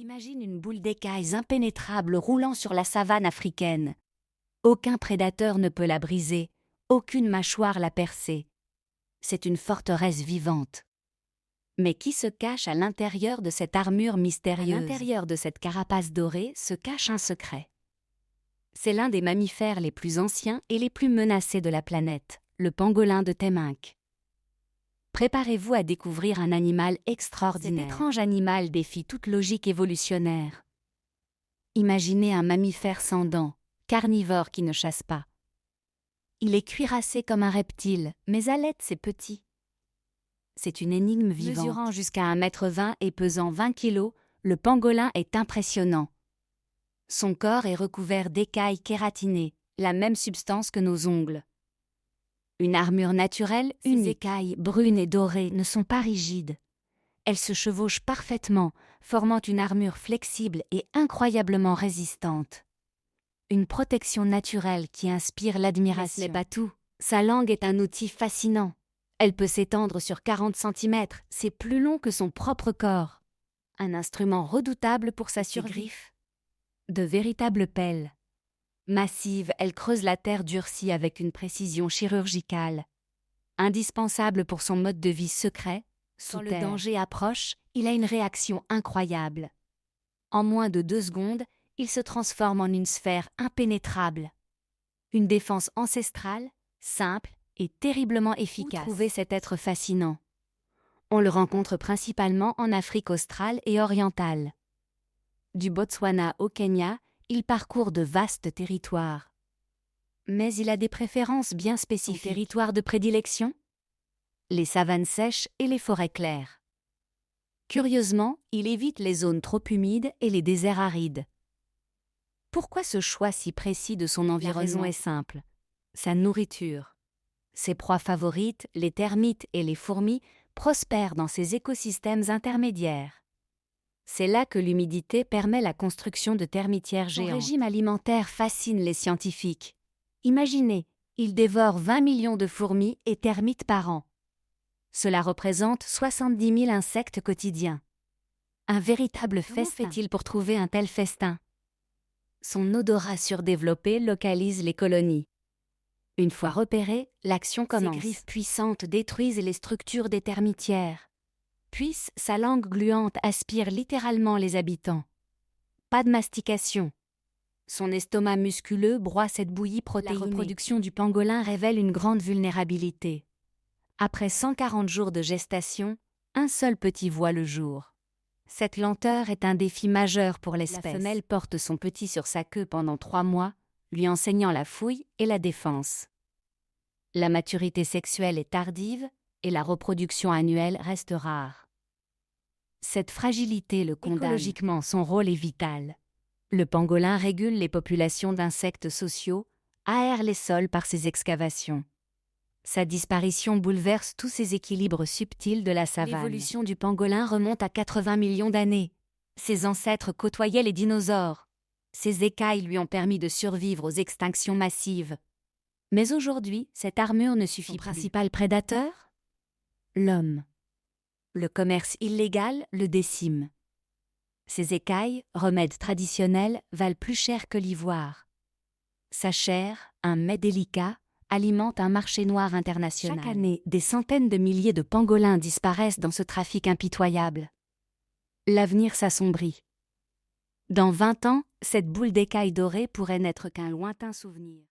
Imagine une boule d'écailles impénétrable roulant sur la savane africaine. Aucun prédateur ne peut la briser, aucune mâchoire la percer. C'est une forteresse vivante. Mais qui se cache à l'intérieur de cette armure mystérieuse? À l'intérieur de cette carapace dorée se cache un secret. C'est l'un des mammifères les plus anciens et les plus menacés de la planète, le pangolin de Temminck. Préparez-vous à découvrir un animal extraordinaire. Cet étrange animal défie toute logique évolutionnaire. Imaginez un mammifère sans dents, carnivore qui ne chasse pas. Il est cuirassé comme un reptile, mais allette c'est petit. C'est une énigme vivante. Mesurant jusqu'à 1,20 m et pesant 20 kg, le pangolin est impressionnant. Son corps est recouvert d'écailles kératinées, la même substance que nos ongles. Une armure naturelle, une écaille brune et dorée ne sont pas rigides. Elles se chevauchent parfaitement, formant une armure flexible et incroyablement résistante. Une protection naturelle qui inspire l'admiration. Mais ce n'est pas tout. Sa langue est un outil fascinant. Elle peut s'étendre sur 40 cm, c'est plus long que son propre corps. Un instrument redoutable pour sa survie. Ses griffes, de véritables pelles. Massive, elle creuse la terre durcie avec une précision chirurgicale. Indispensable pour son mode de vie secret, quand le danger approche, il a une réaction incroyable. En moins de 2 secondes, il se transforme en une sphère impénétrable. Une défense ancestrale, simple et terriblement efficace. Où trouver cet être fascinant? On le rencontre principalement en Afrique australe et orientale. Du Botswana au Kenya, il parcourt de vastes territoires. Mais il a des préférences bien spécifiques. Son territoire de prédilection? Les savanes sèches et les forêts claires. Curieusement, il évite les zones trop humides et les déserts arides. Pourquoi ce choix si précis de son environnement? La raison est simple. Sa nourriture. Ses proies favorites, les termites et les fourmis, prospèrent dans ces écosystèmes intermédiaires. C'est là que l'humidité permet la construction de termitières géantes. Son régime alimentaire fascine les scientifiques. Imaginez, il dévore 20 millions de fourmis et termites par an. Cela représente 70 000 insectes quotidiens. Un véritable festin. Comment fait-il pour trouver un tel festin? Son odorat surdéveloppé localise les colonies. Une fois repérées, l'action commence. Ses griffes puissantes détruisent les structures des termitières. Puis, sa langue gluante aspire littéralement les habitants. Pas de mastication. Son estomac musculeux broie cette bouillie protéinée. La reproduction du pangolin révèle une grande vulnérabilité. Après 140 jours de gestation, un seul petit voit le jour. Cette lenteur est un défi majeur pour l'espèce. La femelle porte son petit sur sa queue pendant 3 mois, lui enseignant la fouille et la défense. La maturité sexuelle est tardive et la reproduction annuelle reste rare. Cette fragilité le condamne. Écologiquement, son rôle est vital. Le pangolin régule les populations d'insectes sociaux, aère les sols par ses excavations. Sa disparition bouleverse tous ces équilibres subtils de la savane. L'évolution du pangolin remonte à 80 millions d'années. Ses ancêtres côtoyaient les dinosaures. Ses écailles lui ont permis de survivre aux extinctions massives. Mais aujourd'hui, cette armure ne suffit plus. Son principal prédateur? L'homme. Le commerce illégal le décime. Ses écailles, remède traditionnel, valent plus cher que l'ivoire. Sa chair, un mets délicat, alimente un marché noir international. Chaque année, des centaines de milliers de pangolins disparaissent dans ce trafic impitoyable. L'avenir s'assombrit. Dans 20 ans, cette boule d'écailles dorée pourrait n'être qu'un lointain souvenir.